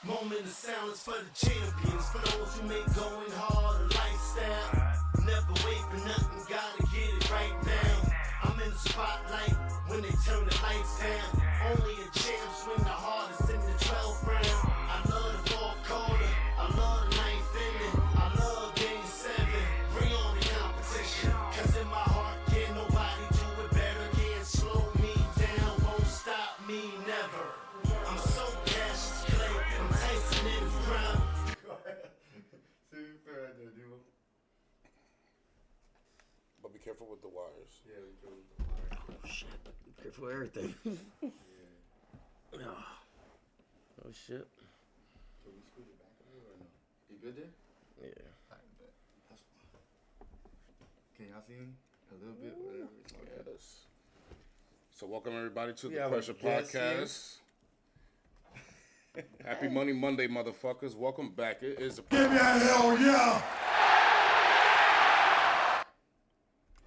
Moment of silence for the champions, for those who make going hard a lifestyle. Never wait for nothing, gotta get it right now. I'm in the spotlight when they turn the lights down. Only a champ swing the hardest in the 12th round. I love the fourth quarter, I love the ninth inning, I love game 7. Bring on the competition, cause in my heart can't nobody do it better. Can't slow me down, won't stop me never. I'm so Cassius Clay, I'm Tyson in his prime. See, fair right there, Devo. But be careful with the wires. Yeah, we go with the wire. Oh, shit. Be careful with everything. Yeah. Oh, shit. So we scoot it back a little or no? You good there? Yeah. Alright, bet. That's fine. Can y'all see me? A little bit, whatever. It's all good. Yes. So welcome everybody to We the have a Pressure guest Podcast. Happy Money Monday, motherfuckers. Welcome back. It is a Give me a hell yeah!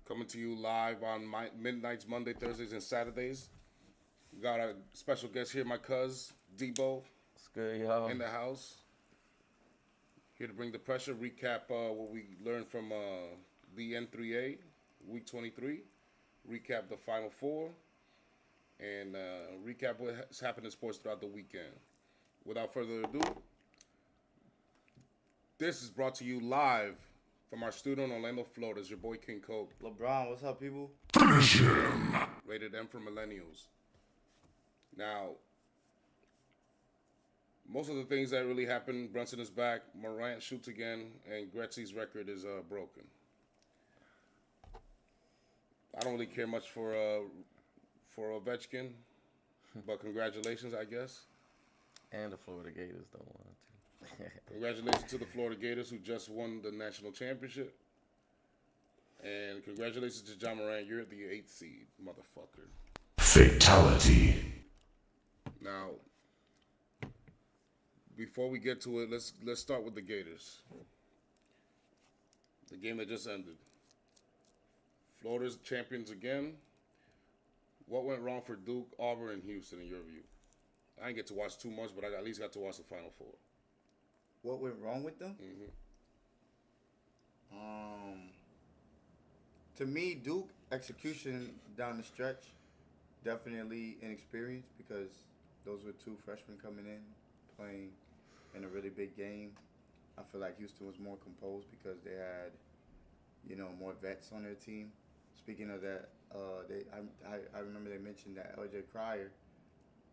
coming to you live on midnights, Monday, Thursdays, and Saturdays. We got a special guest here, my cuz, Debo, It's good, y'all. in the house. Here to bring the pressure, recap what we learned from the N3A, week 23, recap the Final Four, and recap what's happened in sports throughout the weekend. Without further ado, this is brought to you live from our studio in Orlando, Florida. It's your boy King Coke, LeBron, what's up, people? rated M for millennials. Now, most of the things that really happened, Brunson is back, Morant shoots again, and Gretzky's record is broken. I don't really care much for Ovechkin, but congratulations, I guess. And the Florida Gators don't want to. Congratulations to the Florida Gators who just won the national championship. And congratulations to John Morant, you're the 8th seed, motherfucker. Fatality. Now, before we get to it, let's start with the Gators. The game that just ended. Florida's champions again. What went wrong for Duke, Auburn, and Houston in your view? I didn't get to watch too much, but I at least got to watch the Final Four. What went wrong with them? Mm-hmm. To me, Duke execution down the stretch, definitely inexperienced because those were two freshmen coming in, playing in a really big game. I feel like Houston was more composed because they had, more vets on their team. Speaking of that, I remember they mentioned that LJ Cryer,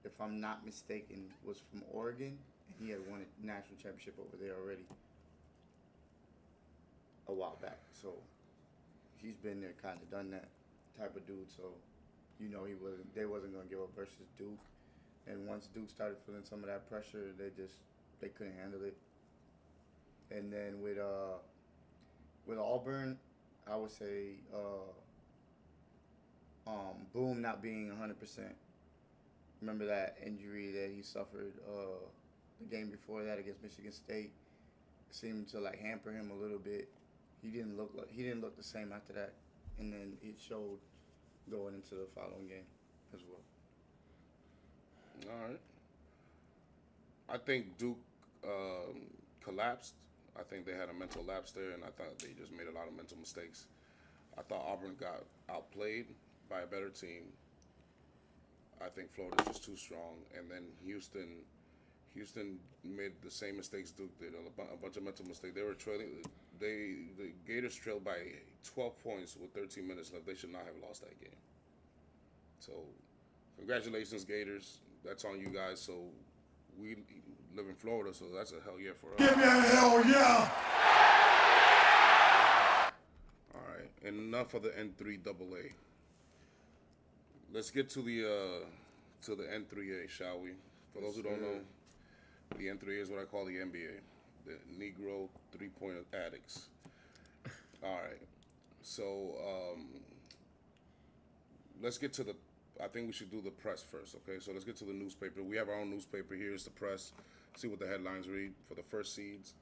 if I'm not mistaken, was from Oregon, and he had won a national championship over there already a while back. So he's been there, kind of done that type of dude. So they wasn't gonna give up versus Duke. And once Duke started feeling some of that pressure, they couldn't handle it. And then with Auburn, I would say Boom not being 100%. Remember that injury that he suffered the game before that against Michigan State seemed to hamper him a little bit. He didn't look the same after that, and then it showed going into the following game as well. All right. I think Duke collapsed. I think they had a mental lapse there, and I thought they just made a lot of mental mistakes. I thought Auburn got outplayed by a better team. I think Florida's just too strong, and then Houston made the same mistakes Duke did. A bunch of mental mistakes. They were trailing. The Gators trailed by 12 points with 13 minutes left. They should not have lost that game. So, congratulations, Gators. That's on you guys. So, we live in Florida, so that's a hell yeah for us. Give me a hell yeah! All right, enough of the N3AA. Let's get to the N3A, shall we? For those who don't know, the N3A is what I call the NBA, the Negro three-point addicts. All right, so let's get to the. I think we should do the press first, okay? So let's get to the newspaper. We have our own newspaper here. It's the press. See what the headlines read for the first seeds.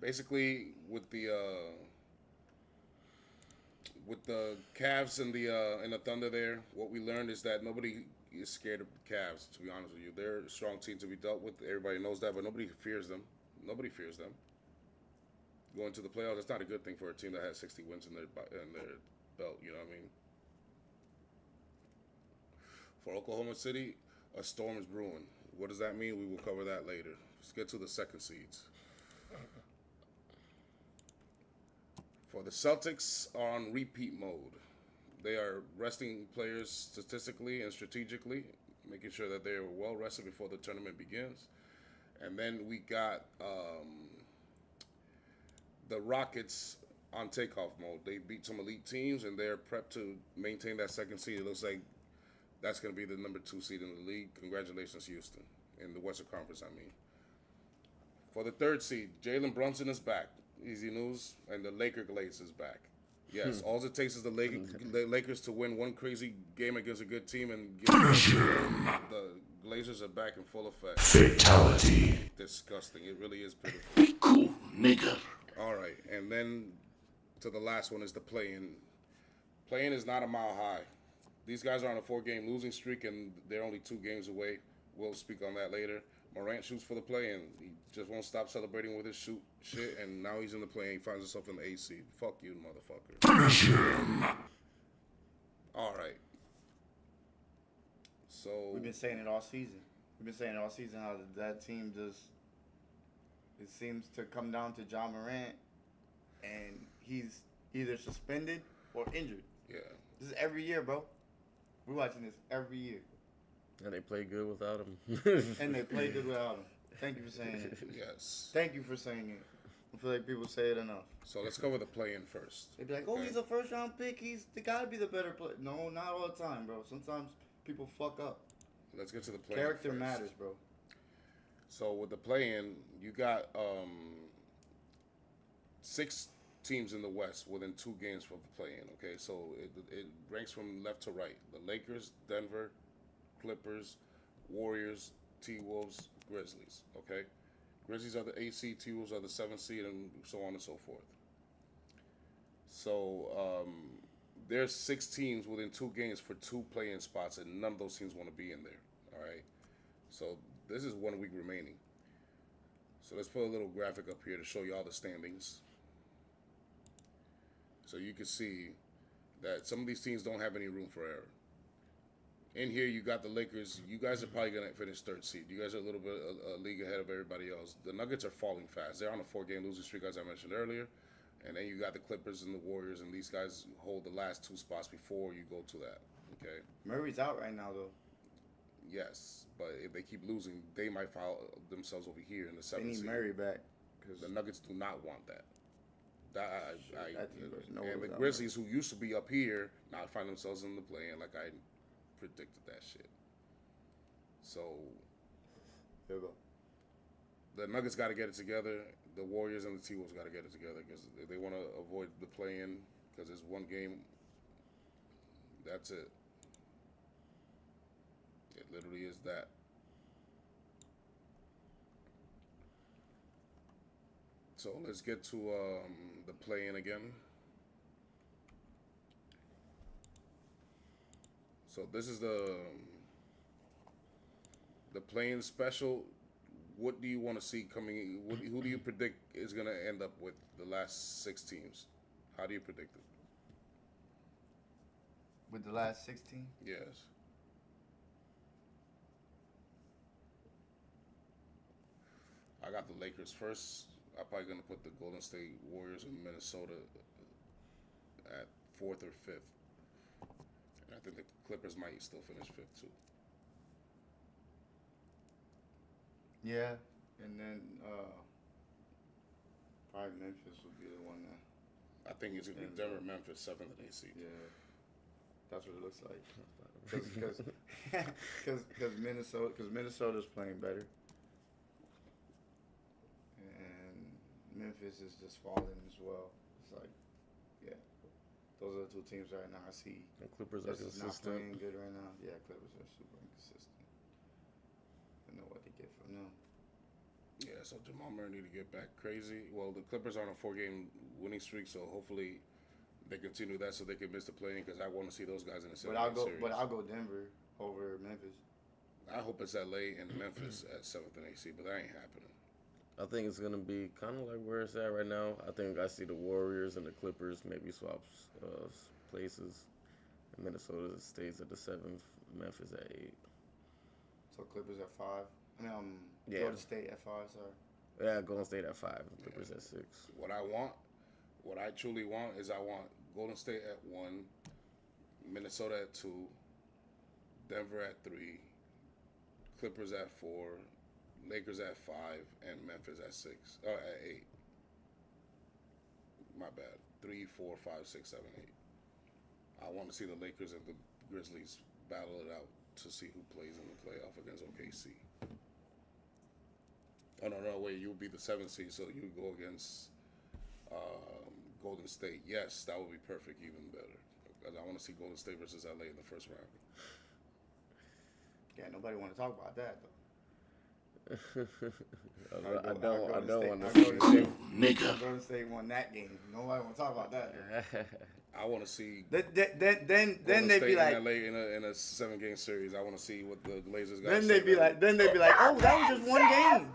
Basically, with the with the Cavs and the Thunder there, what we learned is that nobody is scared of the Cavs. To be honest with you, they're a strong team to be dealt with. Everybody knows that, but nobody fears them. Nobody fears them. Going to the playoffs, that's not a good thing for a team that has 60 wins in their belt. You know what I mean? For Oklahoma City, a storm is brewing. What does that mean? We will cover that later. Let's get to the second seeds. For the Celtics are on repeat mode. They are resting players statistically and strategically, making sure that they are well rested before the tournament begins. And then we got the Rockets on takeoff mode. They beat some elite teams, and they're prepped to maintain that second seed. It looks like that's going to be the number 2 seed in the league. Congratulations, Houston, in the Western Conference, I mean. For the third seed, Jalen Brunson is back. Easy news. And the Laker Glaze is back. Yes, all it takes is the Lakers to win one crazy game against a good team and the Glazers are back in full effect. Fatality. Disgusting. It really is pitiful. Be cool, nigga. All right, and then to the last one is the play-in. Play-in is not a mile high. These guys are on a 4-game losing streak, and they're only 2 games away. We'll speak on that later. Morant shoots for the play, and he just won't stop celebrating with his shit, and now he's in the play, and he finds himself in the AC. Fuck you, motherfucker. Finish him. All right. So We've been saying it all season. How that team just, it seems to come down to John Morant, and he's either suspended or injured. yeah. This is every year, bro. We're watching this every year. And they play good without him. And they play good without him. Thank you for saying it. Yes. Thank you for saying it. I feel like people say it enough. So let's cover the play-in first. They'd be like, oh, Okay. he's a first-round pick. They got to be the better player. No, not all the time, bro. Sometimes people fuck up. Let's get to the play-in Character first. matters, bro. So with the play-in, you got 6 teams in the West within 2 games from the play-in. Okay, so it ranks from left to right. The Lakers, Denver, Clippers, Warriors, T-Wolves, Grizzlies. Okay, Grizzlies are the 8 seed, T-Wolves are the 7 seed, and so on and so forth. So there's 6 teams within 2 games for 2 play-in spots, and none of those teams want to be in there. All right, so this is 1 week remaining. So let's put a little graphic up here to show you all the standings. So you can see that some of these teams don't have any room for error. In here, you got the Lakers. You guys are probably going to finish 3rd seed. You guys are a little bit a league ahead of everybody else. The Nuggets are falling fast. They're on a 4-game losing streak, as I mentioned earlier. And then you got the Clippers and the Warriors, and these guys hold the last 2 spots before you go to that. Okay? Murray's out right now, though. Yes, but if they keep losing, they might file themselves over here in the 7th They need seed. Murray back. The Nuggets do not want that. And the without Grizzlies, who used to be up here, now find themselves in the play-in, like I predicted that shit. So Here we go. the Nuggets got to get it together. The Warriors and the T-Wolves got to get it together because if they want to avoid the play-in, because it's 1 game, that's it. It literally is that. So let's get to the play-in again. So this is the play-in special. What do you want to see coming? Who do you predict is going to end up with the last 6 teams? How do you predict it? With the last 16? Yes. I got the Lakers first. I'm probably going to put the Golden State Warriors and Minnesota at 4th or 5th. And I think the Clippers might still finish 5th too. Yeah. And then probably Memphis would be the one that, I think it's going to be Denver, Memphis, 7th and 8th seed. yeah. That's what it looks like. Because Minnesota's playing better. And Memphis is just falling as well. It's like, yeah. Those are the 2 teams right now I see. The Clippers are This is not consistent. playing good right now. Yeah, Clippers are super inconsistent. I know what to get from them. Yeah, so Jamal Murray need to get back crazy. Well, the Clippers are on a 4-game winning streak, so hopefully they continue that so they can miss the play-in because I want to see those guys in the But series. I'll go Denver over Memphis. I hope it's LA and Memphis at 7th and 8th seed, but that ain't happening. I think it's gonna be kind of like where it's at right now. I think I see the Warriors and the Clippers maybe swap places. Minnesota stays at the 7th, Memphis at 8. So Clippers at 5. I mean, Yeah. Golden State at 5. Sorry. Yeah, Golden State at 5, Clippers at 6. What I truly want is I want Golden State at 1, Minnesota at 2, Denver at 3, Clippers at 4, Lakers at 5, and Memphis at 6. At 8. My bad. 3, 4, 5, 6, 7, 8. I want to see the Lakers and the Grizzlies battle it out to see who plays in the playoff against OKC. Oh, no, wait. You'll be the 7th seed, so you go against Golden State. Yes, that would be perfect, even better. Because I want to see Golden State versus LA in the first round. Yeah, nobody want to talk about that though. I don't want I to go see to State. Nigga. Golden State won that game. Nobody want to talk about that. I want to see Then Golden they State be like, and LA in a 7-game series. I want to see what the Blazers got. then they be like, oh, that was just one game.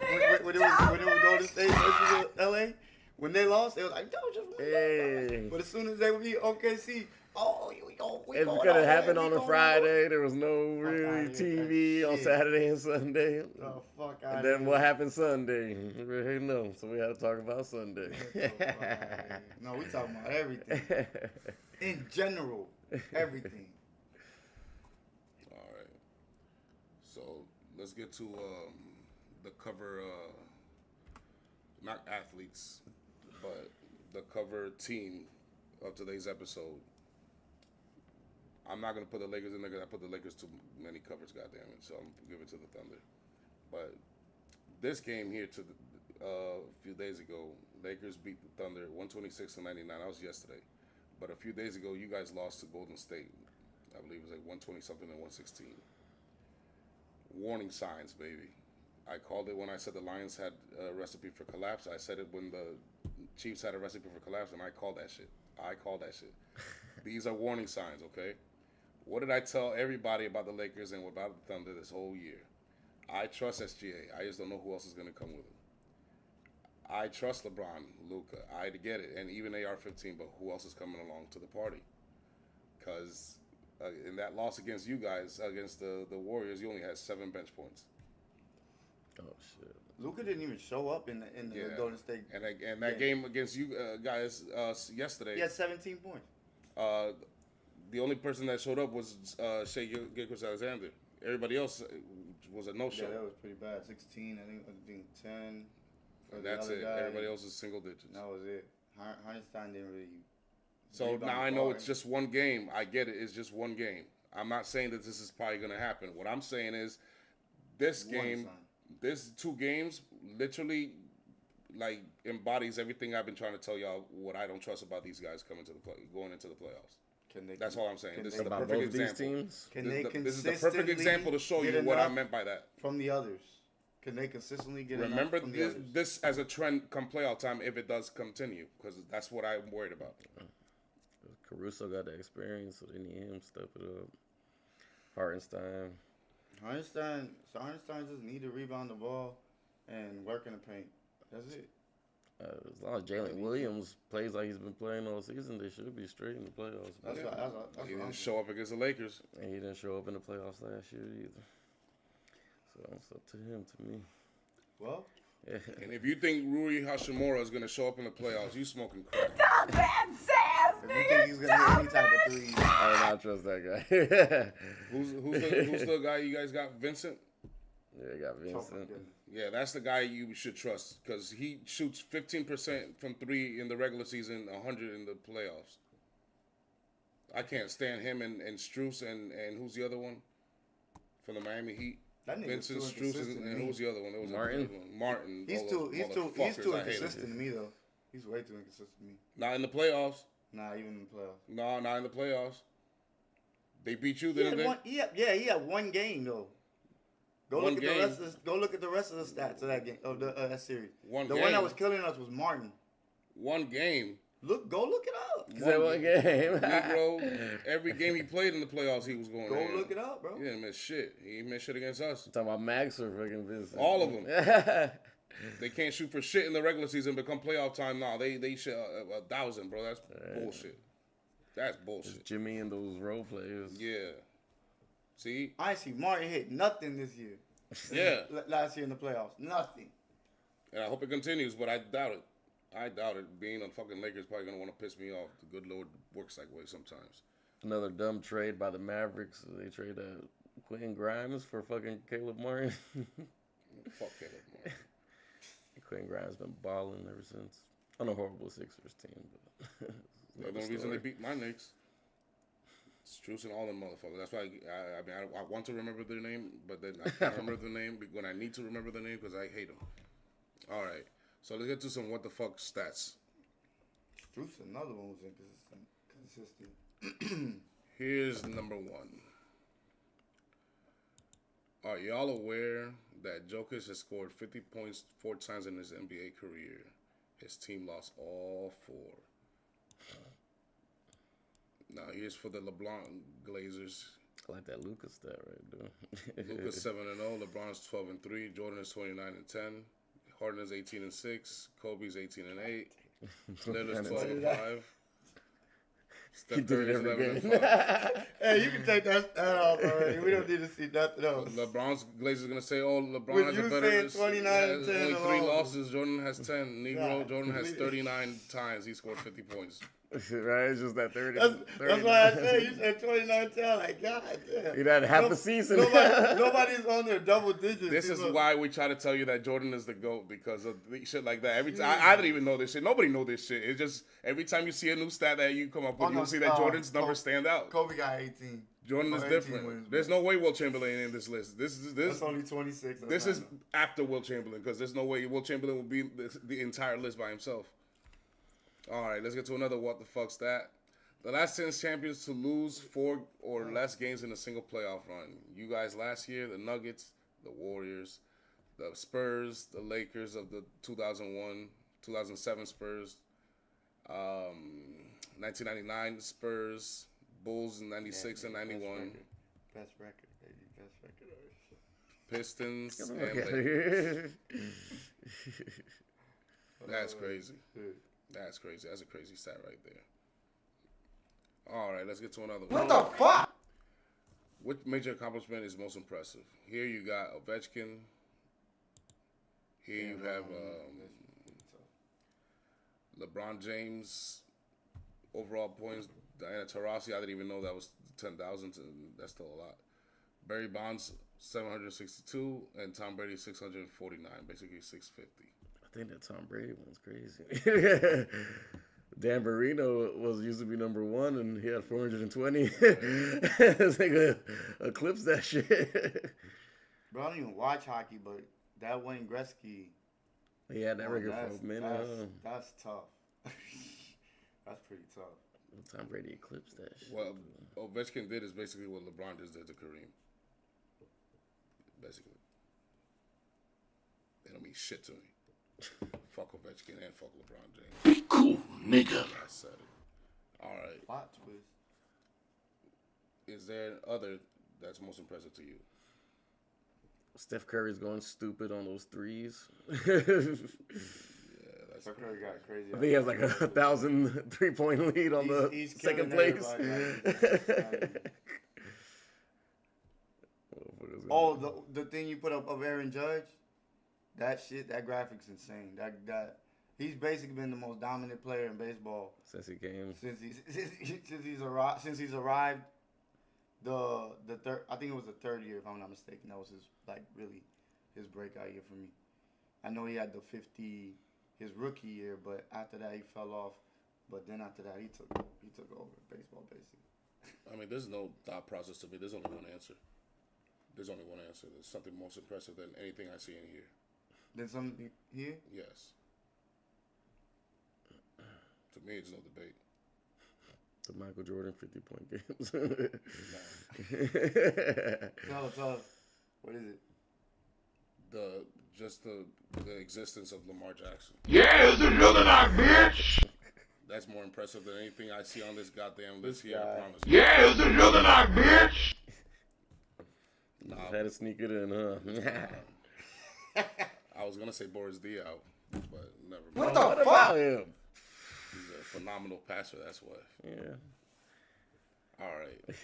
When it was Golden State versus LA, when they lost, they was like, that was just one game. Hey. But as soon as they would be OKC, we It's going because all it happened the way, on we a going Friday. There was no Fuck really outta here, TV that on shit. Saturday and Sunday. Oh, fuck out And then what happened Sunday? We really know. So we had to talk about Sunday. No, we talking about everything. In general, everything. All right. So let's get to the cover, not athletes, but the cover team of today's episode. I'm not going to put the Lakers in there because I put the Lakers too many covers, goddammit. So I'm going to give it to the Thunder. But this game here a few days ago, Lakers beat the Thunder 126-99. That was yesterday. But a few days ago, you guys lost to Golden State. I believe it was like 120-something and 116. Warning signs, baby. I called it when I said the Lions had a recipe for collapse. I said it when the Chiefs had a recipe for collapse, and I called that shit. These are warning signs, okay? What did I tell everybody about the Lakers and about the Thunder this whole year? I trust SGA. I just don't know who else is going to come with him. I trust LeBron, Luka. I get it, and even AR-15, but who else is coming along to the party? Because in that loss against you guys, against the Warriors, you only had 7 bench points. Oh, shit. Luka didn't even show up in the Golden State. And that game against you guys yesterday, He had 17 points. the only person that showed up was Shea Gilgeous-Alexander. Everybody else was a no-show. Yeah, that was pretty bad. 16, I think 10. And that's it. Guy. Everybody else is single digits. That was it. Hartenstein didn't really. So rebound now I the know ball. it's just one game. I get it. It's just one game. I'm not saying that this is probably going to happen. What I'm saying is this game, this 2 games, literally like embodies everything I've been trying to tell y'all what I don't trust about these guys going into the playoffs. That's all I'm saying. This is the About perfect both these example. teams? Can they This is the perfect consistently example to show you get what I enough meant by that. from the others? Can they consistently get Remember enough from the others? this as a trend come playoff time if it does continue, because that's what I'm worried about. Caruso got the experience, so they need him to step it up. Hartenstein. Hartenstein just need to rebound the ball and work in the paint. That's it. As long as Jalen Williams plays like he's been playing all season, they should be straight in the playoffs. That's Yeah. what He I'm didn't saying. show up against the Lakers. And he didn't show up in the playoffs last year either. So it's up to him, to me. Well, And if you think Rui Hashimura is going to show up in the playoffs, you smoking crack. if you think he's gonna hit any type of three, I do not trust that guy. Who's the guy you guys got? Vincent? Yeah, you got Vincent. Yeah, that's the guy you should trust because he shoots 15% from 3 in the regular season, 100 in the playoffs. I can't stand him and Strus and who's the other one from the Miami Heat? that nigga's Vincent too Strus inconsistent. and who's the other one? There was Martin? another one. Martin. He's All too those motherfuckers, I hate him. inconsistent to me though. He's way too inconsistent to me. Not in the playoffs. Nah, even in the playoffs. No, not in the playoffs. They beat you, He didn't had they? one, he had one game though. Go One look game? at the rest of the stats of that game of that series. One the game. one that was killing us was Martin. One game. Go look it up. Is that one game? Negro, every game he played in the playoffs, he was going. Go look it up, bro. He didn't miss shit. He missed shit against us. Talking about Max or fucking Vince? All of them. They can't shoot for shit in the regular season. Become playoff time now. They shoot 1,000, bro. That's bullshit. That's bullshit. Jimmy and those role players. Yeah. See? I ain't see Martin hit nothing this year. Yeah. Last year in the playoffs, nothing. And I hope it continues, but I doubt it. I doubt it. Being on fucking Lakers probably gonna want to piss me off. The good Lord works that way sometimes. Another dumb trade by the Mavericks. They trade Quentin Grimes for fucking Caleb Martin. Fuck Caleb Martin. Quentin Grimes been balling ever since. On a horrible Sixers team, but That's the only reason they beat my Knicks. Strus and all them motherfuckers. That's why I want to remember their name, but then I can't remember the name when I need to remember the name because I hate them. All right, so let's get to some what the fuck stats. Struce, another one was inconsistent. Here's number one. Are y'all aware that Jokic has scored 50 points 4 times in his NBA career? His team lost all 4. Now here's for the LeBron Glazers. I like that Lucas stat right there. Luka's 7-0, LeBron's 12-3, Jordan is 29-10, Harden is 18-6, Kobe's 18-8, Lillard's 12-5. Steph Curry's 11-5. Hey, you can take that off already. We don't need to see nothing else. LeBron's Glazers gonna say, "Oh, LeBron With has you a better." saying 29 and 10 only 3 alone. losses. Jordan has 10. Negro. God, Jordan has completely. 39 times he scored 50 points. Right, it's just that 30. That's why I said you said 29 10. Like, God damn. He had half a season. Nobody's on their double digits. This is People- why we try to tell you that Jordan is the GOAT because of shit like that. Every time I didn't even know this shit. Nobody know this shit. It's just every time you see a new stat that you come up with, Oh, no, you'll see that Jordan's numbers stand out. Kobe got 18. Jordan is 18 different. wins, There's bro. no way Will Chamberlain in this list. This That's only 26. This is after Will Chamberlain because there's no way Will Chamberlain will be the entire list by himself. All right, let's get to another what the fuck stat. The last 10 champions to lose 4 or less games in a single playoff run. You guys last year, the Nuggets, the Warriors, the Spurs, the Lakers of the 2001, 2007 Spurs, 1999 Spurs, Bulls in 96 and 91. Best record, baby. Best record. Pistons and Okay. Lakers. That's crazy. That's crazy. That's a crazy stat right there. All right, let's get to another one. What the fuck? Which major accomplishment is most impressive? Here you got Ovechkin. Here you have LeBron James. Overall points, Diana Taurasi. I didn't even know that was 10,000. That's still a lot. Barry Bonds, 762. And Tom Brady, 649. Basically 650. I think that Tom Brady one's crazy. Dan Marino used to be number 1, and he had 420. It's like eclipse that shit. Bro, I don't even watch hockey, but that Wayne Gretzky. He had that record that's- for a minute. That's tough. That's pretty tough. Tom Brady eclipsed that shit. Well, Ovechkin did is basically what LeBron just did to Kareem. Basically. They don't mean shit to me. Fuck Ovechkin and fuck LeBron James. Be cool, nigga. I said it. All right. Plot twist. Is there other that's most impressive to you? Steph Curry's going stupid on those threes. Yeah, that's Steph Curry got crazy. I think he has like 1,000 3-point lead on the He's second killing place. everybody. Oh, the thing you put up of Aaron Judge, that shit, that graphic's insane. That he's basically been the most dominant player in baseball Since he came. since he's arrived. The third, I think it was the 3rd year, if I'm not mistaken. That was his his breakout year for me. I know he had the 50 his rookie year, but after that he fell off. But then after that he took over baseball basically. I mean, there's no thought process to me. There's only one answer. There's only one answer. There's something most impressive than anything I see in here. Then something here. Yes. To me, it's no debate. The Michael Jordan 50-point games. Tell us. What is it? The existence of Lamar Jackson. Yeah, it's another night, bitch. That's more impressive than anything I see on this goddamn list This here. I guy. promise. Yeah, it's another night, bitch. Nah, Had to sneak it in, huh? I was gonna say Boris Diaw, but never mind. What the What fuck? about him? He's a phenomenal passer. That's why. Yeah. All right.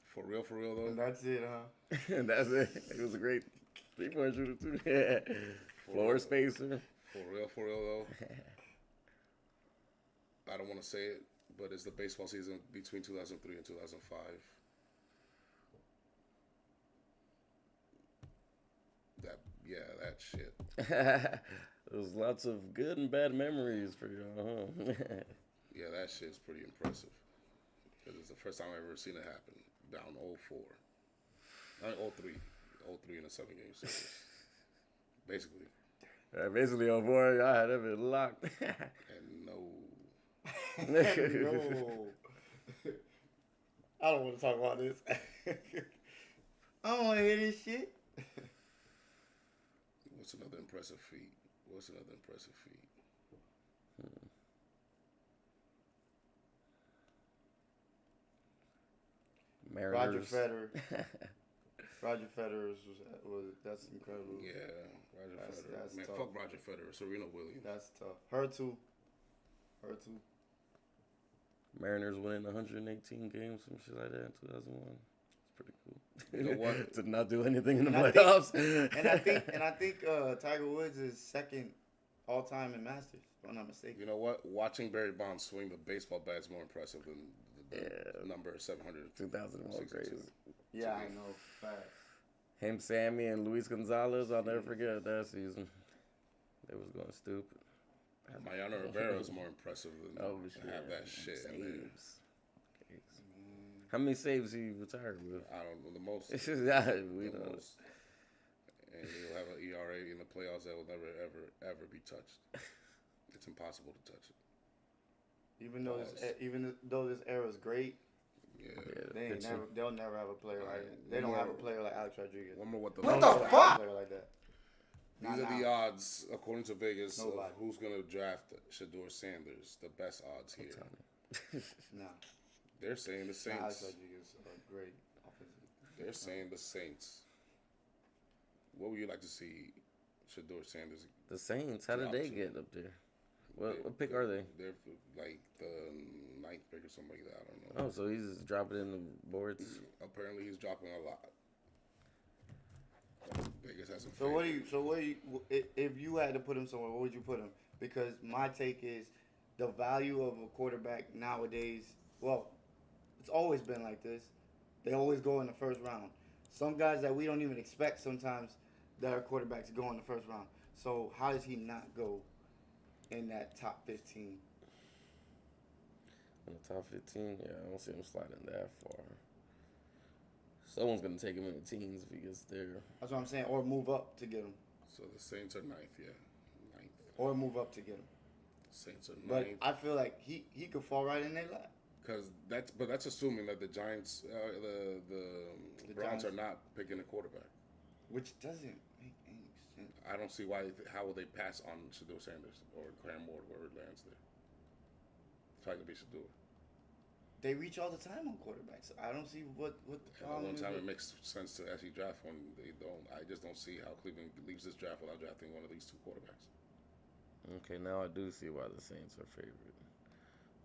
For real though. And that's it, huh? That's it. It was a great 3-point shooter too. Yeah. Floor spacer. For real though. I don't want to say it, but it's the baseball season between 2003 and 2005. That shit. There's lots of good and bad memories for y'all, huh? Yeah, that shit's pretty impressive. Because it's the first time I've ever seen it happen. Down 0-4. I mean, 0-3. 0-3 in a 7-game series. Basically. Basically, oh boy, I had it locked. And No. I don't want to talk about this. I don't want to hear this shit. What's another impressive feat? Roger Mariners. Federer. Roger Federer was that's incredible. Yeah, Roger Federer. That's Man, tough. fuck Roger Federer. Serena Williams. That's tough. Her too. Mariners winning 118 games, some shit like that in 2001. It's pretty cool. You know what? Did not do anything in the And I playoffs. And I think Tiger Woods is second all time in Masters, if I'm not mistaken. You know what? Watching Barry Bonds swing the baseball bat is more impressive than the number 700. 2001 crazy. Yeah, I know. Facts. Him, Sammy, and Luis Gonzalez. I'll never forget that season. They was going stupid. Mariano Rivera is more impressive than Oh, shit. have that shit in there. Saves. How many saves he retired with? I don't know the most. It's just, yeah, we the know. most. And he'll have an ERA in the playoffs that will never, ever be touched. It's impossible to touch it. Even though this era is great, Yeah. they'll never have a player like that. They don't have a player like Alex Rodriguez. One more. What the They'll fuck? never have a player like that. These are the odds, according to Vegas, of Nobody. who's going to draft Shador Sanders. The best odds here. No. They're saying the Alex Saints. Rodriguez are great offensive. They're saying the Saints. What would you like to see Shador Sanders? The Saints, how did they get up there? What pick are they? They're like the 9th pick or something like that. I don't know. Oh, so he's just dropping in the boards. Apparently, he's dropping a lot. Vegas hasn't. So what do you? If you had to put him somewhere, what would you put him? Because my take is the value of a quarterback nowadays. Well, it's always been like this. They always go in the first round. Some guys that we don't even expect sometimes that are quarterbacks go in the first round. So how does he not go in that top 15? In the top 15, yeah, I don't see him sliding that far. Someone's gonna take him in the teens if he gets there. That's what I'm saying. Or move up to get him. So the Saints are 9th, yeah, 9th. Or move up to get him. Saints are But 9th. I feel like he could fall right in their lap. Because that's assuming that the Giants, the Browns Giants. are not picking a quarterback. Which doesn't make any sense. I don't see how will they pass on Shador Sanders or Graham Ward, whoever lands there. It's probably gonna be Shador. They reach all the time on quarterbacks. I don't see what the And the problem one is. time with- it makes sense to actually draft one, they don't. I just don't see how Cleveland leaves this draft without drafting one of these two quarterbacks. Okay, now I do see why the Saints are favorite.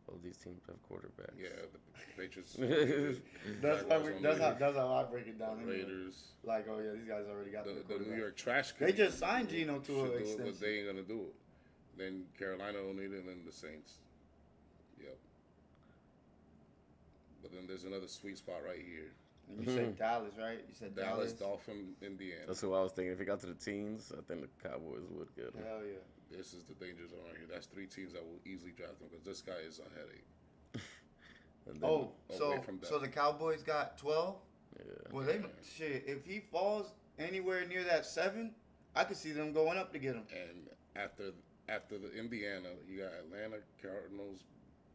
Both these teams have quarterbacks. Yeah, the Patriots. That's how I break it down. The Anyway. Raiders. Like, oh yeah, these guys already got The the New quarterback. York Trash. They just signed Geno to should an do it, extension. but they ain't gonna do it. Then Carolina will need it, and then the Saints. Yep. But then there's another sweet spot right here. And you said Dallas, right? You said Dallas, Dallas. Dolphin, Indiana. That's who I was thinking. If he got to the teens, I think the Cowboys would get him. Hell yeah. This is the danger zone right here. That's 3 teams that will easily draft him because this guy is a headache. And then, Oh, away from so that. the Cowboys got 12. yeah. Well, shit. If he falls anywhere near that 7, I could see them going up to get him. And after the Indiana, you got Atlanta, Cardinals,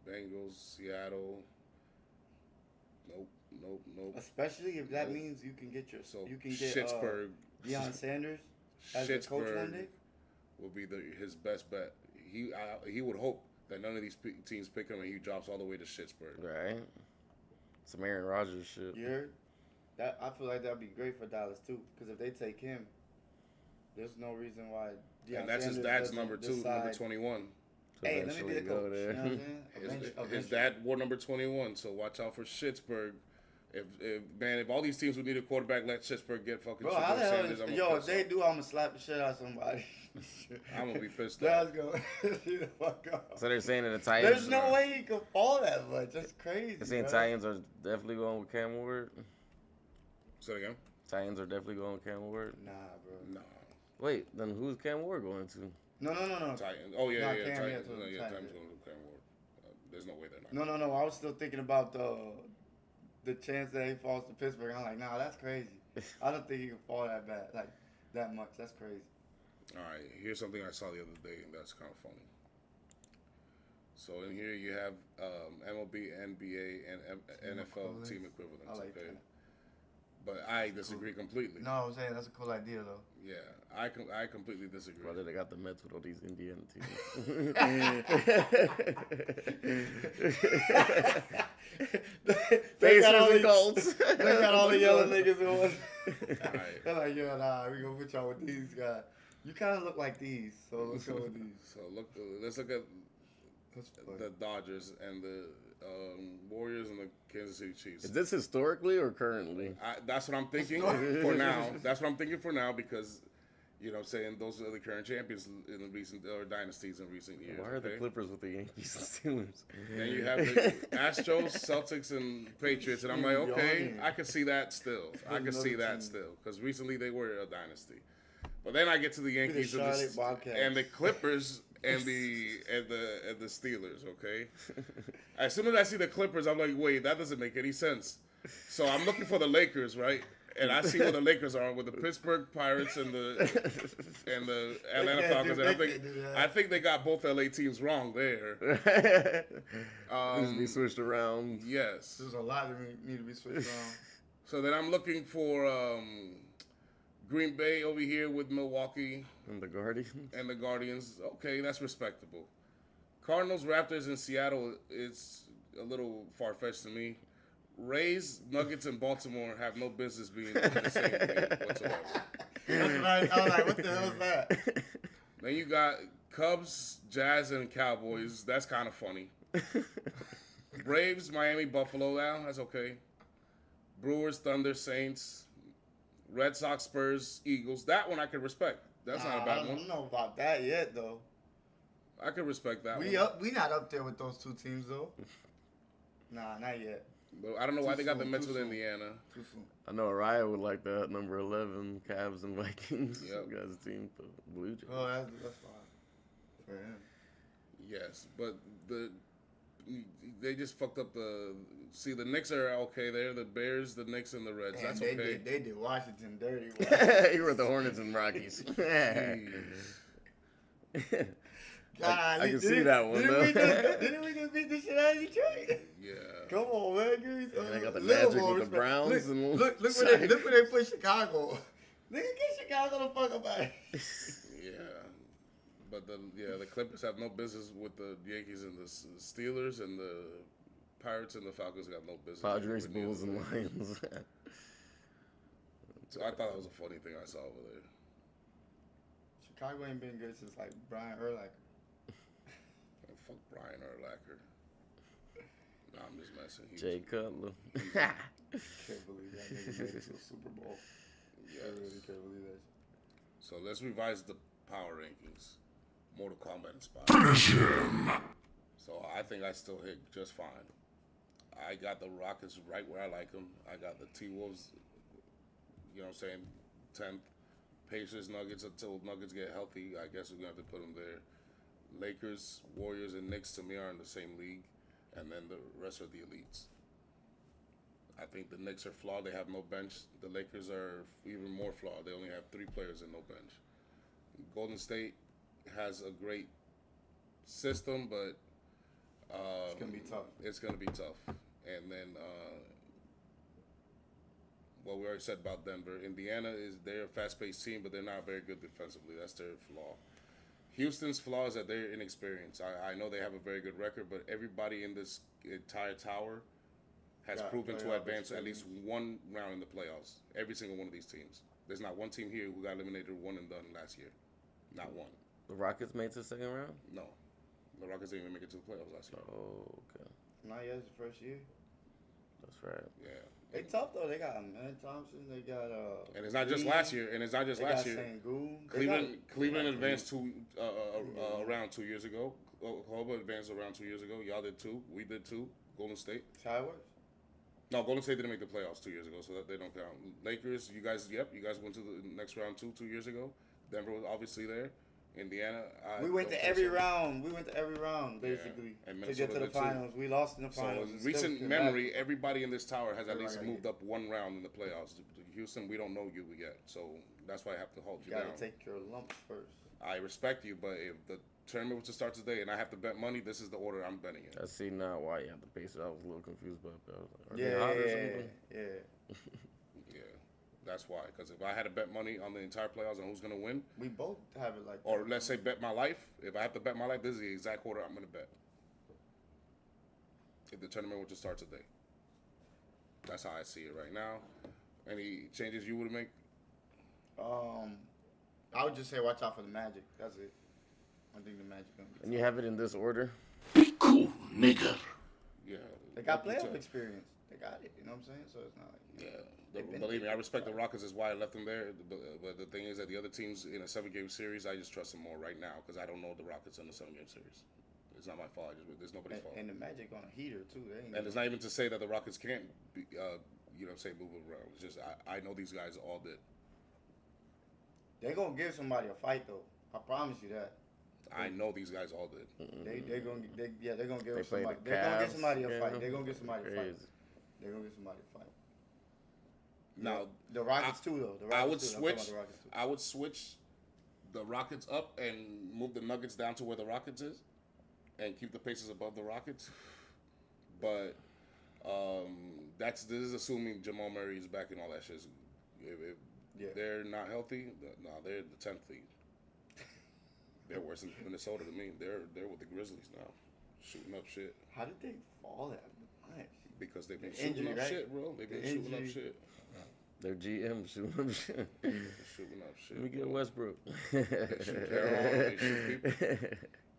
Bengals, Seattle. Nope. Especially if that Nope. means you can get So you can get Schittsburg. Deion Sanders as the coach one Schittsburg day. will be his best bet. He would hope that none of these teams pick him, and he drops all the way to Pittsburgh. Right. Some Aaron Rodgers shit. You heard? That I feel like that'd be great for Dallas too, because if they take him, there's no reason why. And that's his dad's number 2, number 21. To Hey, let me be eventually the go coach. there. You know what I'm saying? His dad wore number 21, so watch out for Pittsburgh. If all these teams would need a quarterback, let Pittsburgh get fucking. Bro, how the hell Sanders, is, yo, if they do, I'm gonna slap the shit out of somebody. I'm gonna be pissed off. That's gonna the fuck up. So they're saying that the Titans. There's no way he could fall that much. That's crazy. They're saying bro. Titans are definitely going with Cam Ward. Say it again. Titans are definitely going with Cam Ward. Nah, bro. No. Wait, then who's Cam Ward going to? No. Titans. Oh yeah, Nah, yeah. Cam, Titans. yeah, No, yeah, Titans. Titans going to Cam Ward. There's no way they're not. No. I was still thinking about the chance that he falls to Pittsburgh. I'm like, nah, that's crazy. I don't think he can fall that bad, like that much. That's crazy. All right, here's something I saw the other day, and that's kind of funny. So in here you have MLB, NBA, and NFL equivalents. team equivalents. I like Okay, that. but I disagree completely. No, I'm saying that's a cool idea though. Yeah, I completely disagree. Brother, they got the Mets with all these Indiana teams. They got all Pacers and the- Colts. They got all the yellow niggas in one. Alright. They're like, yo, nah, we gonna put y'all with these guys. You kind of look like these, so let's go with these. So let's look at That's funny. the Dodgers and the Warriors and the Kansas City Chiefs. Is this historically or currently? That's what I'm thinking for now. That's what I'm thinking for now because, you know what I'm saying, those are the current champions in the recent, or dynasties in recent years. Why are the okay? Clippers with the Yankees and Steelers? Then you have the Astros, Celtics, and Patriots, and I'm like, okay, I can see that still. I can see that still because recently they were a dynasty. But then I get to the Yankees and Charlotte Bobcats. the Clippers and the Steelers. Okay, as soon as I see the Clippers, I'm like, wait, that doesn't make any sense. So I'm looking for the Lakers, right? And I see where the Lakers are with the Pittsburgh Pirates and the Atlanta can't Falcons. do- And they can't do that. I think they got both LA teams wrong there. Needs to be switched around. Yes. There's a lot that need to be switched around. So then I'm looking for Green Bay over here with Milwaukee And the Guardians. and the Guardians. Okay, that's respectable. Cardinals, Raptors, and Seattle, it's a little far-fetched to me. Rays, Nuggets, and Baltimore have no business being in the same league whatsoever. That's what I was like, what the hell is that? Then you got Cubs, Jazz, and Cowboys. That's kind of funny. Braves, Miami, Buffalo. Now that's okay. Brewers, Thunder, Saints, Red Sox, Spurs, Eagles. That one I could respect. That's not a I bad one. don't know about that yet though. I could respect that one. We not up there with those two teams though. Nah, not yet. But I don't know why Too they got the soon, Mets too with soon. Indiana. Too soon. I know Araya would like that number 11, Cavs and Vikings. Yep. Guys, team for Blue Jays. Oh, that's fine for him. Yes, but they just fucked up the. See, the Knicks are okay there. The Bears, the Knicks, and the Reds. Man, That's they okay. did Washington dirty. You were the Hornets and Rockies. Jeez. God, I can see that one, though. Didn't we just beat the shit out of Detroit? Yeah. Come on, man. Give me some, They got the little Magic more with the respect. Browns Look, and look where they put Chicago. Nigga, get Chicago the fuck up out of here. Yeah. But the Clippers have no business with the Yankees and the Steelers, and the Pirates and the Falcons got no business. Padres, with Bulls, neither and of them. Lions. So I thought that was a funny thing I saw over there. Chicago ain't been good since like Brian Urlacher. Oh, fuck Brian Urlacher. Nah, I'm just messing. Jay Cutler. Can't believe that nigga made it to the Super Bowl. I really Yes. can't believe that. So let's revise the power rankings. Mortal Kombat inspired. Finish him. So I think I still hit just fine. I got the Rockets right where I like them. I got the T-Wolves, you know what I'm saying, 10th. Pacers, Nuggets, until Nuggets get healthy, I guess we're going to have to put them there. Lakers, Warriors, and Knicks to me are in the same league. And then the rest are the elites. I think the Knicks are flawed. They have no bench. The Lakers are even more flawed. They only have 3 players and no bench. Golden State has a great system, but It's gonna be tough. It's going to be tough. And then what we already said about Denver. Indiana they're a fast-paced team, but they're not very good defensively. That's their flaw. Houston's flaw is that they're inexperienced. I know they have a very good record, but everybody in this entire tower has Got proven to playoff advance at least experience. one round in the playoffs. Every single one of these teams. There's not one team here who got eliminated one and done last year. Not one. The Rockets made it to the second round? No. The Rockets didn't even make it to the playoffs last year. Oh, okay. Not yet. It's the first year. That's right. Yeah. They tough though. They got Amen Thompson. They got And it's not just Green. last year. And it's not just They last got year. Sengun. They Cleveland got- Cleveland they got advanced Green. around 2 years ago. Oklahoma advanced around 2 years ago. Y'all did too. We did too. Golden State. That's how it works. No, Golden State didn't make the playoffs 2 years ago, so that they don't count. Lakers, you guys went to the next round 2 years ago. Denver was obviously there. Indiana. We went don't to think every so. round. We went to every round basically And to Minnesota get to the did too. finals. We lost in the So finals. in and still recent came memory, back. everybody in this tower has at least Everybody moved up one round in the playoffs. Houston, we don't know you yet, so that's why I have to hold You you gotta down. take your lumps first. I respect you, but if the tournament was to start today and I have to bet money, this is the order I'm betting in. I see now why you have the Pacers. I was a little confused about that. I was like, are they Yeah, hot or something? yeah. Yeah, that's why. Because if I had to bet money on the entire playoffs on who's going to win, We both have it like that. or let's say bet my life, if I have to bet my life, this is the exact order I'm going to bet. If the tournament were to start today. That's how I see it right now. Any changes you would make? I would just say watch out for the Magic. That's it. I think the Magic gonna And be. you have it in this order? Be cool, nigga. Yeah. They got It's playoff a- experience. They got it. You know what I'm saying? So it's not like. Yeah, They've been- believe me, I respect the Rockets. Is why I left them there. But the thing is that the other teams in a 7-game series, I just trust them more right now because I don't know the Rockets in the 7-game series. It's not my fault. There's nobody's fault. And the Magic on a heater too. They ain't And it's not even to say that the Rockets can't, be, move around. It's just I know these guys all did. They gonna give somebody a fight though. I promise you that. I know these guys all did. They're gonna give They play somebody. the They're gonna give Cavs. somebody a Yeah, fight. They're gonna give somebody a fight. crazy. They're gonna give somebody a fight. Now The Rockets too though. The Rockets I would too. I'm talking about switch. the Rockets too. I would switch the Rockets up and move the Nuggets down to where the Rockets is, and keep the Pacers above the Rockets. But this is assuming Jamal Murray is back and all that shit. If Yeah. they're not healthy, no, they're the 10th seed. They're worse than Minnesota to me. They're with the Grizzlies now, shooting up shit How did they fall that much? because they've been The shooting injury, up right? shit, bro. They've The been shooting up injury. shit. Their GM shooting up shit. They're shooting up shit. Let me get bro. Westbrook. shoot Carroll, they shoot people.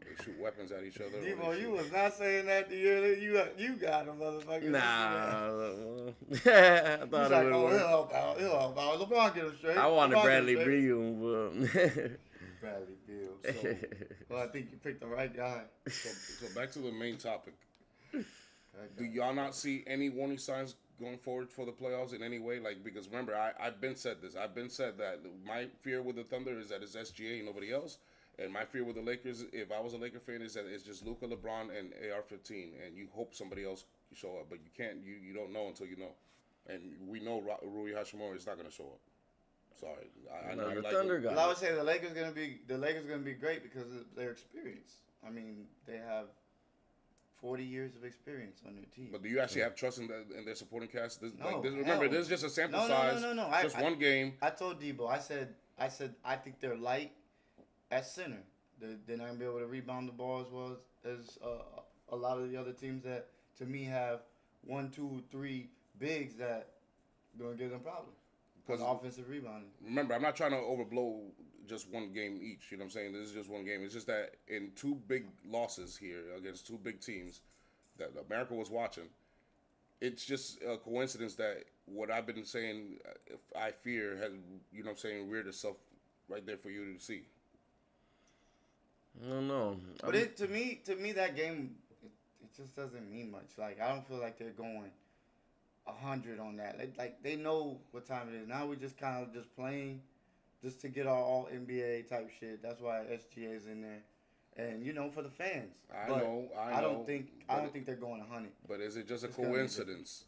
They shoot weapons at each other. or Devo, they you shoot- was not saying that the year that you got a motherfucker. Nah. I He's thought like, it oh, would he'll work. help out. He'll help out. LeBron get him straight. I wanted LeBron get him Bradley straight. Beal, but Bradley Beal. So, well, I think you picked the right guy. So back to the main topic. Do y'all not see any warning signs going forward for the playoffs in any way? Like, because remember, I've been said this. I've been said that my fear with the Thunder is that it's SGA and nobody else. And my fear with the Lakers, if I was a Laker fan, is that it's just Luka, LeBron, and AR-15. And you hope somebody else show up. But you can't, you don't know until you know. And we know Rui Hashimura is not going to show up. Sorry. I know the you like Thunder him. got Well, I would say the Lakers gonna be great because of their experience. I mean, they have 40 years of experience on their team. But do you actually have trust in their supporting cast? No, Remember, hell. this is just a sample No. size. No. Just one game. I told Debo, I said I think they're light at center. They're not gonna be able to rebound the ball as well as a lot of the other teams that to me have 1, 2, 3 bigs that gonna give them problems. Because Because- offensive rebounding. Remember, I'm not trying to overblow just one game each. You know what I'm saying? This is just one game. It's just that in 2 big losses here against 2 big teams that America was watching, it's just a coincidence that what I've been saying, I fear, has, you know what I'm saying, reared itself right there for you to see. I don't know. But to me that game it just doesn't mean much. Like I don't feel like they're going 100 on that. Like they know what time it is. Now we're just kind of just playing just to get our all NBA type shit. That's why SGA is in there. And for the fans. I But know. I don't think they're going 100. But is it just a It's gonna be coincidence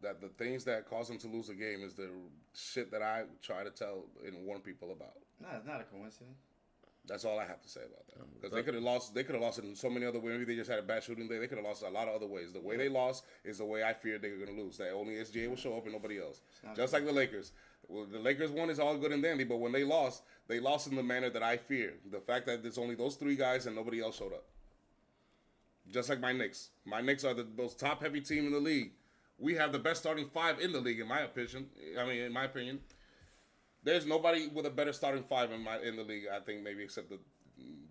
that the things that cause them to lose a game is the shit that I try to tell and warn people about? No, it's not a coincidence. That's all I have to say about that. Because they could have lost. They could have lost in so many other ways. Maybe they just had a bad shooting day. They could have lost a lot of other ways. The way they lost is the way I feared they were going to lose. That only SGA will show up and nobody else. Just like the Lakers. Well, the Lakers won is all good and dandy, but when they lost in the manner that I feared. The fact that there's only those 3 guys and nobody else showed up. Just like my Knicks. My Knicks are the most top-heavy team in the league. We have the best starting 5 in the league, in my opinion. In my opinion. There's nobody with a better starting 5 in the league, I think, maybe except the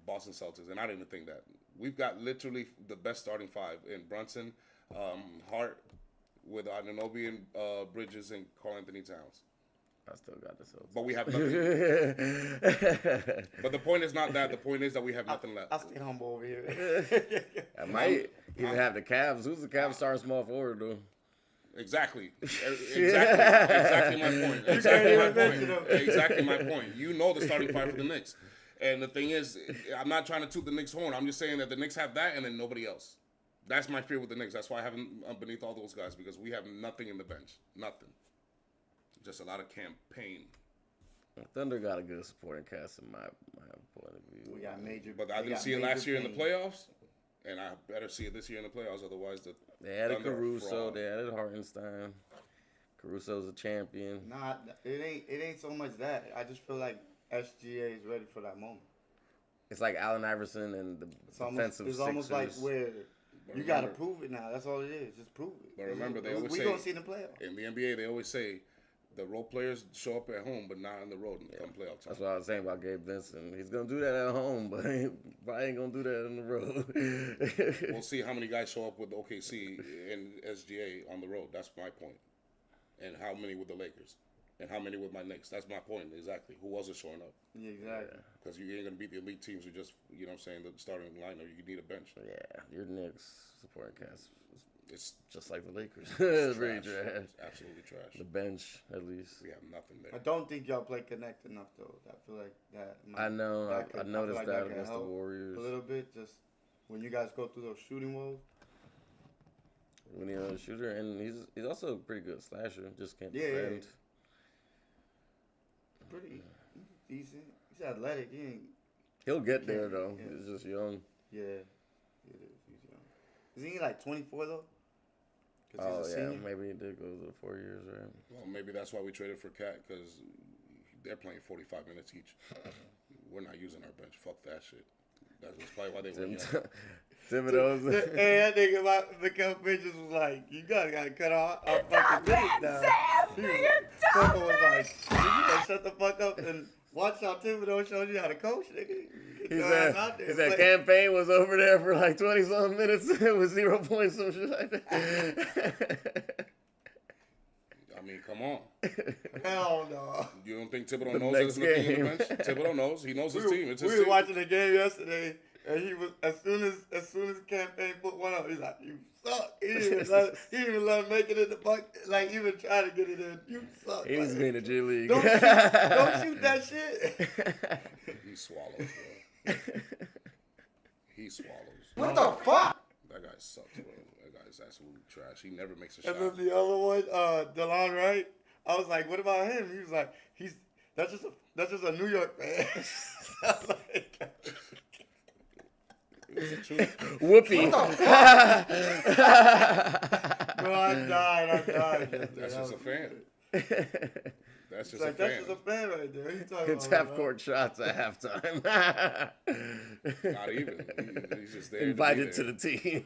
Boston Celtics, and I didn't even think that. We've got literally the best starting 5 in Brunson, Hart, with Anunoby and Bridges and Karl Anthony Towns. I still got the Celtics. But we have nothing. But the point is not that. The point is that we have nothing left. I'll stay humble over here. I might even have the Cavs. Who's the Cavs starting small forward, though? Exactly my point. Exactly my point. You know the starting 5 for the Knicks. And the thing is, I'm not trying to toot the Knicks' horn. I'm just saying that the Knicks have that and then nobody else. That's my fear with the Knicks. That's why I haven't beneath all those guys, because we have nothing in the bench. Nothing. Just a lot of campaign. Thunder got a good supporting cast in my point of view. We got major. But I didn't see it last year in the playoffs, and I better see it this year in the playoffs. Otherwise, they added Thunder Caruso. They added Hartenstein. Caruso's a champion. Nah, it ain't so much that. I just feel like SGA is ready for that moment. It's like Allen Iverson and the defensive It's Sixers. almost like where you got to prove it now. That's all it is. Just prove it. But remember, they always say, we gonna see in the playoffs. In the NBA, they always say the role players show up at home, but not on the road come playoff time. That's what I was saying about Gabe Vincent. He's gonna do that at home, but he probably ain't gonna do that on the road. We'll see how many guys show up with OKC and SGA on the road. That's my point. And how many with the Lakers. And how many with my Knicks. That's my point, exactly. Who wasn't showing up? Yeah, exactly. Because you ain't going to beat the elite teams who just, you know what I'm saying, the starting lineup. You need a bench. Yeah, your Knicks supporting cast It's just like the Lakers. It's really trash. trash. It's absolutely trash. The bench, at least. We have nothing there. I don't think y'all play connect enough though. I feel like that. I know. I noticed like that could against the help Warriors. a little bit. Just when you guys go through those shooting woes. When he's a shooter, and he's also a pretty good slasher. Just can't Yeah, defend. yeah. Pretty decent. He's athletic. He ain't. He'll get there though. Yeah. He's just young. Yeah, it is. He's young. Isn't he like 24 though? 'Cause Oh he's a yeah, senior? maybe he did go to the 4 years, right? Well, maybe that's why we traded for Cat, because they're playing 45 minutes each. We're not using our bench. Fuck that shit. That's probably why they were young. Thibodeau's. Hey, that nigga about Mikael Bridges was like, you gotta cut off our fucking minutes now. Fucker was like, you gotta shut the fuck up and watch how Thibodeau shows you how to coach, nigga. He said campaign was over there for like 20-something minutes with 0 points, some shit like that. I mean, come on. Hell no. You don't think Thibodeau The knows next there's nothing in game. the bench? Thibodeau knows. He knows his team. It's his We were team. watching the game yesterday, and he was as soon as campaign put one up, he's like, "You suck." He didn't even let him make it in the bucket. Like even trying to get it in. You suck. He was being a G League. Don't shoot that shit. He swallows, bro. He swallows. What the fuck? That guy sucks, bro. That guy's absolute trash. He never makes a shot. And then the other one, DeLon Wright. I was like, "What about him?" He was like, that's just a New York fan." I was like, Whoopee. bro, I died. That's just a fan. That's just It's like, a that's fan. just a fan right there. What you talking It's about, half bro? court shots at halftime. Not even. He's just there. Invited to to the team.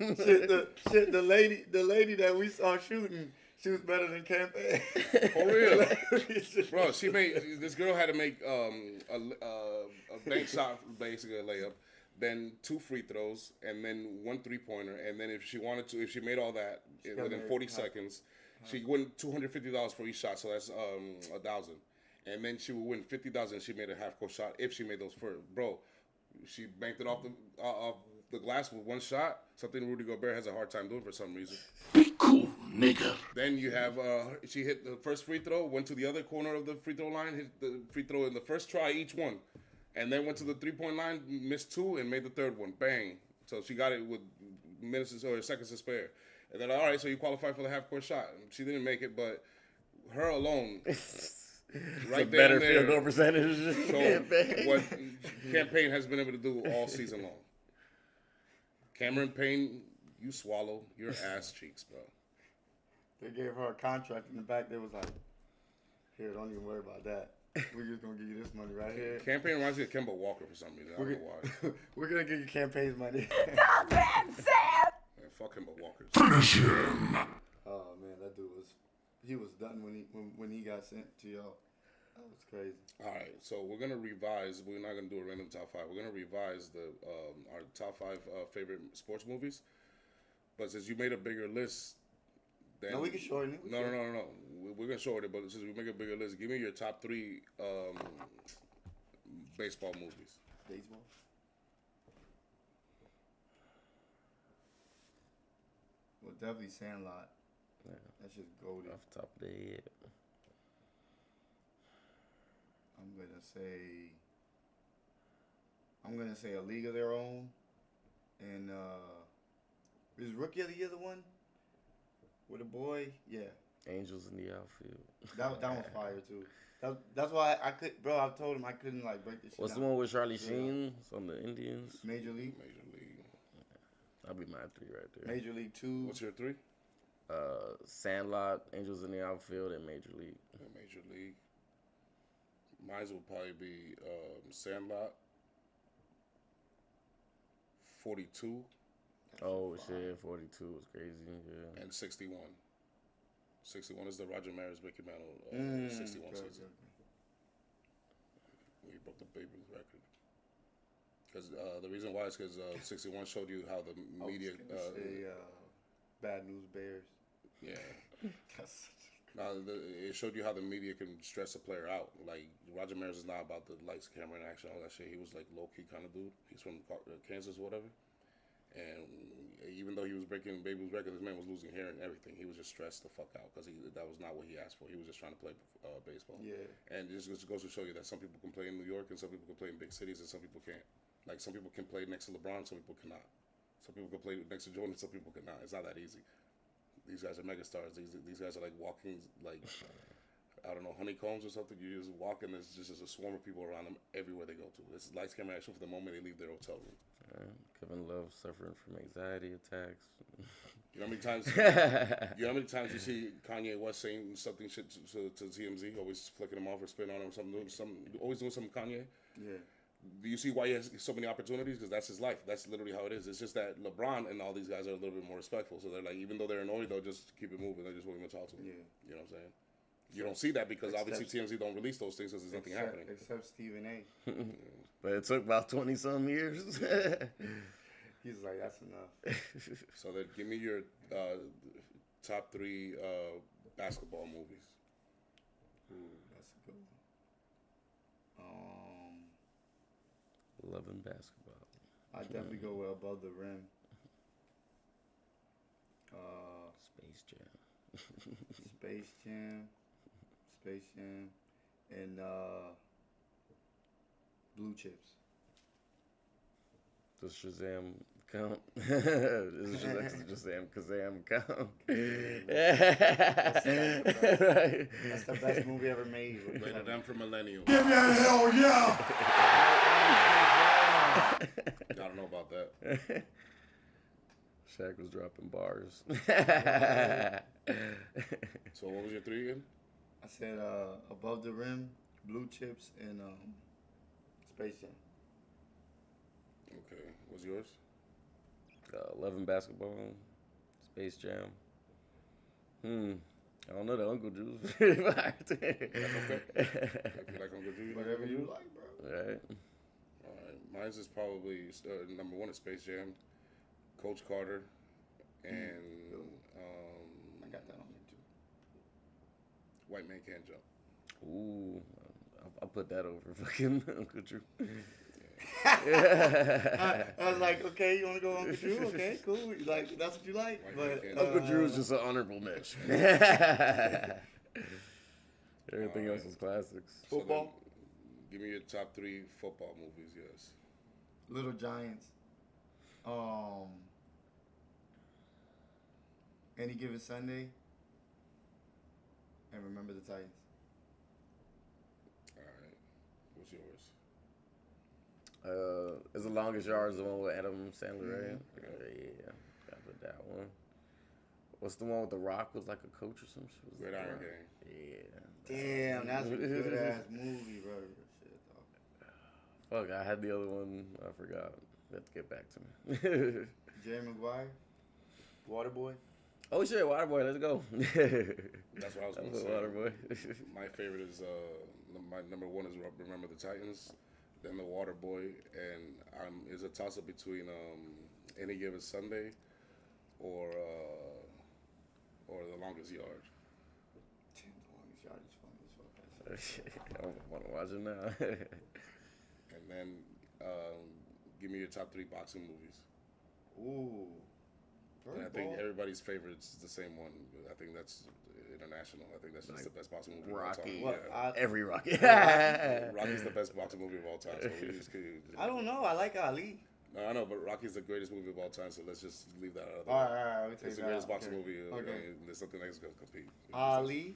The lady that we saw shooting shoots better than campaign. For real. Bro, this girl had to make a bank shot, basically a layup, then 2 free throws, and then 1 3-pointer, and then if she made all that within 40 seconds, she win $250 for each shot, so that's $1,000. And then she would win $50,000 if she made a half-court shot, if she made those first. Bro, she banked it off the glass with 1 shot, something Rudy Gobert has a hard time doing for some reason. Be cool, nigga. Then you have she hit the first free throw, went to the other corner of the free throw line, hit the free throw in the first try each one, and then went to the 3-point line, missed 2, and made the third one. Bang! So she got it with minutes or seconds to spare. And then all right, so you qualify for the half court shot. She didn't make it, but her alone, Right a better there field and there. goal percentage. So what Campaign has been able to do all season long. Cameron Payne, you swallow your ass cheeks, bro. They gave her a contract in the back. They was like, here, don't even worry about that. We're just going to give you this money right here. Campaign reminds me of Kemba Walker for some reason. I don't know why. We're going to give you campaign's money. Man, fuck Kemba Walker. Finish him. Oh, man, that dude he was done when he got sent to y'all. That was crazy. All right, so we're gonna revise. We're not gonna do a random top 5. We're gonna revise our top 5 favorite sports movies. But since you made a bigger list, then No, we can shorten it. No. We're gonna shorten it. But since we make a bigger list, give me your top 3 baseball movies. Baseball? Well, definitely Sandlot. Yeah. That's just goldie. Off the top of the head. I'm gonna say A League of Their Own, and is Rookie of the Year the one with a boy? Yeah, Angels in the Outfield. that one's fire too. That's why I could, bro. I told him I couldn't like break this shit. What's the down. one with Charlie Sheen? It's on the Indians. Major League? Major League. That'll be my 3 right there. Major League 2. What's your 3? Sandlot, Angels in the Outfield, and Major League. Major League. Mine will probably be Sandlot. 42. Oh shit, 42 was crazy. Yeah. And 61. 61 is the Roger Maris, Mickey Mantle 61 okay, season. okay. We broke the Babe Ruth record. Because the reason why is because 61 showed you how the media. I was gonna say, Bad News Bears. Yeah. That's It showed you how the media can stress a player out. Like, Roger Maris is not about the lights, camera, and action, all that shit. He was like low-key kind of dude. He's from Kansas or whatever. And even though he was breaking Babe Ruth's record, this man was losing hair and everything. He was just stressed the fuck out because that was not what he asked for. He was just trying to play baseball. Yeah. And it just goes to show you that some people can play in New York and some people can play in big cities and some people can't. Like, some people can play next to LeBron, some people cannot. Some people can play next to Jordan, some people cannot. It's not that easy. These guys are megastars. These guys are like walking, like, I don't know, honeycombs or something. You just walk and there's just a swarm of people around them everywhere they go to. It's lights, camera, action from the moment they leave their hotel room. Kevin Love suffering from anxiety attacks. You know how many times? You know how many times you see Kanye West saying something shit to TMZ, always flicking him off or spitting on him, always doing something Kanye. yeah. Do you see why he has so many opportunities? Because that's his life. That's literally how it is. It's just that LeBron and all these guys are a little bit more respectful. So they're like, even though they're annoyed, they'll just keep it moving. They just won't even talk to him. Yeah. You know what I'm saying? You don't see that because obviously TMZ don't release those things because there's nothing happening. Except Stephen A. But it took about 20-some years. He's like, that's enough. So then give me your top 3 basketball movies. Ooh, that's a good one. Loving basketball. I definitely go with Above the Rim. Space Jam. Space Jam, and Blue Chips. Does Shazam count? Does Shazam Kazam count? That's the best movie ever made. Rated M for Millennial. Give me a hell yeah! I don't know about that. Shaq was dropping bars. So what was your 3 again? I said Above the Rim, Blue Chips, and Space Jam. Okay. What's yours? Loving basketball. Space Jam. I don't know, the Uncle Drew's pretty fire. Okay. If you like Uncle Drew, Whatever you like, bro. Right. All right. Mine's is probably number 1 is Space Jam, Coach Carter, and I got that on there too. White Man Can't Jump. Ooh, I'll put that over fucking Uncle Drew. I was like, okay, you want to go Uncle Drew? Okay, cool. You like, that's what you like. White But Man Can't Uncle Drew is just an honorable mention. Everything else is classics. So Football? then, give me your top 3 football movies, yes. Little Giants. Any Given Sunday. And Remember the Titans. What's yours? Is the longest yards the one with Adam Sandler, right? Mm-hmm. Yeah, got with that one. What's the one with The Rock was like a coach or some shit? Great Iron Gang. Yeah. Damn, that's a good ass movie, bro. Shit, dog. Fuck, I had the other one. I forgot. You have to get back to me. Jerry Maguire, Waterboy. Oh shit, Waterboy, let's go. That's what I was going to That's say. Waterboy. My favorite is my number one is Remember the Titans, then the Waterboy, and it's a toss up between Any Given Sunday or The Longest Yard. Damn, The Longest Yard is funny as fuck. I want to watch it now. And then give me your top 3 boxing movies. Ooh. And I think everybody's favorite is the same one. I think that's international. I think that's just the best boxing movie Rocky. of all time. Yeah. Every Rocky. Rocky's the best boxing movie of all time. So we just I don't know. I like Ali. No, I know, but Rocky's the greatest movie of all time. So let's just leave that out of All there. right. We take It's the that greatest out. boxing Okay. movie. Okay. There's something that's gonna compete. Ali.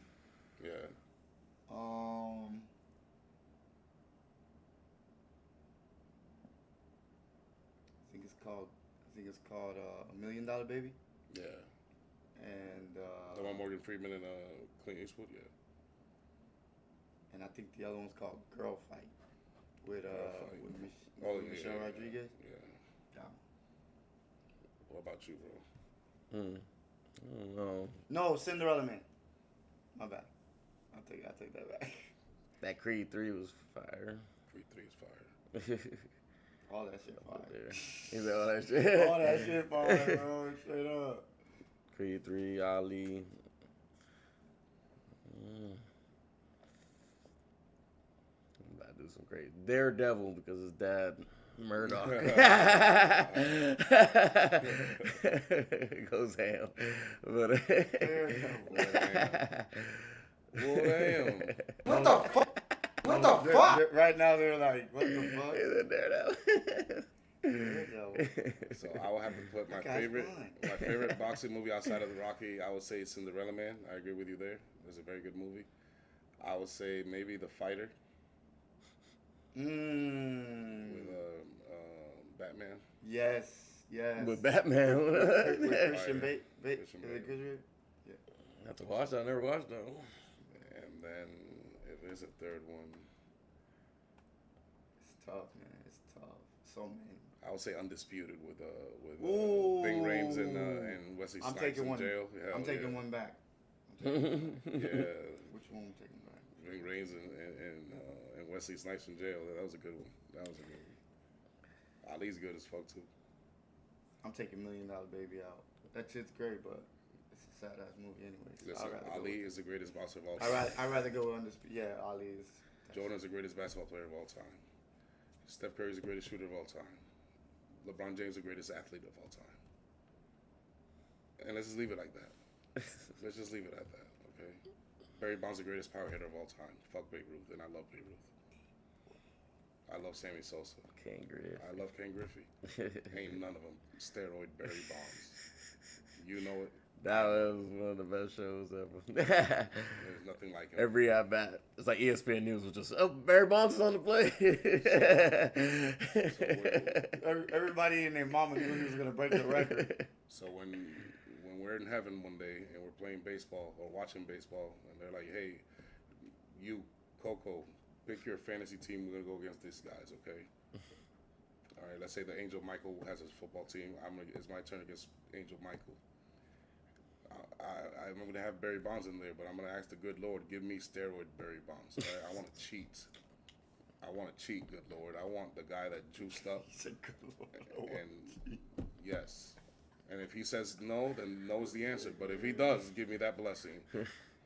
Yeah. I think it's called $1 Million Baby. Yeah. And The one Morgan Freeman and Clint Eastwood. Yeah. and I think the other one's called Girl Fight with Fight. Michelle Rodriguez. Yeah. Yeah. What about you, bro? No. No, Cinderella Man. My bad. I take that back. That Creed 3 was fire. Creed 3 is fire. All that shit fire. He said all that shit. All that shit fire, bro. Straight up. Creed 3, Ali. I'm about to do some crazy. Daredevil because his dad, Murdoch. Goes ham. But Well, damn. What the fuck? What the fuck? Right now they're like, what the fuck? He's a Daredevil. So I will have to put my That guy's favorite fine. my favorite boxing movie outside of the Rocky. I would say Cinderella Man. I agree with you there. It's a very good movie. I would say maybe The Fighter with Batman. Yes. With Batman. With Christian Fire. Bale. Christian Is it Bale. Christian? I have to watch that. I never watched that. And then if there's a third one, It's tough, man. It's tough. So many. I would say Undisputed with Ooh. Ving Rhames and Wesley I'm Snipes taking in one. jail. I'm taking one back. Yeah, Which one I'm taking back? Ving Rhames and Wesley Snipes in jail. That was a good one. That was a good one. Ali's good as fuck too. I'm taking $1 Million Baby out. That shit's great, but it's a sad ass movie anyway. So Listen, Ali is the greatest boxer of all time. I'd rather go Undisputed. Yeah, Ali is. Jordan's the greatest basketball player of all time. Steph Curry's the greatest shooter of all time. LeBron James the greatest athlete of all time. And let's just leave it like that. Let's just leave it at that, okay? Barry Bonds the greatest power hitter of all time. Fuck Babe Ruth, and I love Babe Ruth. I love Sammy Sosa. King Griffey. I love Ken Griffey. Ain't none of them steroid Barry Bonds. You know it. That was one of the best shows ever. There's nothing like him. Every at bat, it's like ESPN News was just, oh, Barry Bonds is on the play. Everybody and their mama knew he was gonna break the record. So when we're in heaven one day and we're playing baseball or watching baseball, and they're like, "Hey, you, Coco, pick your fantasy team. We're gonna go against these guys, okay?" All right. Let's say the Angel Michael has his football team. It's my turn against Angel Michael. I'm going to have Barry Bonds in there, but I'm going to ask the good Lord, give me steroid Barry Bonds. All right? I want to cheat. I want to cheat, good Lord. I want the guy that juiced up. He said, "Good Lord." And yes. And if he says no, then no is the answer. But if he does, give me that blessing.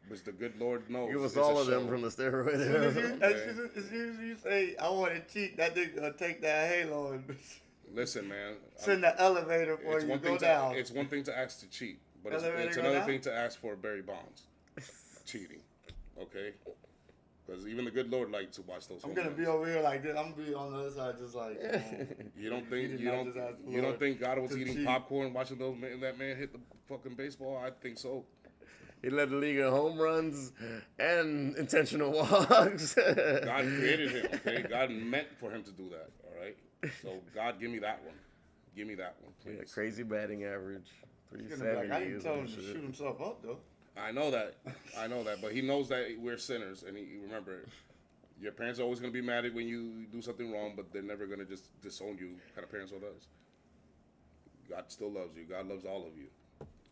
Which the good Lord knows. Give us it's a all of them show. from the steroid. As soon as you say, "I want to cheat," that nigga gonna take that halo and Listen, man. send the elevator for It's you one to go thing down. it's one thing to ask to cheat, but Elevator it's go another down? thing to ask for Barry Bonds cheating. Okay? Because even the good Lord likes to watch those. I'm home gonna runs. be over here like this. I'm gonna be on the other side, just like. You don't He think did you not don't just ask the you don't Lord think God was to eating cheat. popcorn watching that man hit the fucking baseball? I think so. He led the league in home runs and intentional walks. God created him, okay? God meant for him to do that, all right? So, God, give me that one. Give me that one, please. Yeah, crazy batting average. He's gonna be like, 370 I didn't is tell some him to shit. shoot himself up though. I know that, but he knows that we're sinners, and remember, your parents are always going to be mad at when you do something wrong, but they're never going to just disown you. What kind of parents are those? God still loves you. God loves all of you.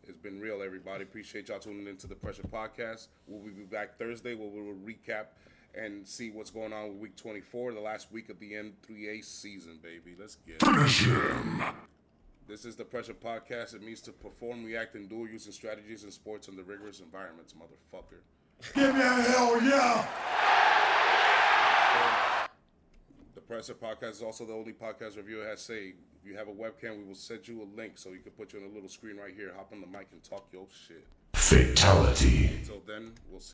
It's been real, everybody. Appreciate y'all tuning into the Pressure Podcast. We'll be back Thursday where we'll recap and see what's going on with Week 24, the last week of the N3A season, baby. Let's get it. Finish him. This is the Pressure Podcast. It means to perform, react, and duel using strategies in sports under rigorous environments, motherfucker. Give me a hell yeah. The Pressure Podcast is also the only podcast reviewer has saved. If you have a webcam, we will send you a link so you can put you on a little screen right here. Hop on the mic and talk your shit. Fatality. Until then, we'll see.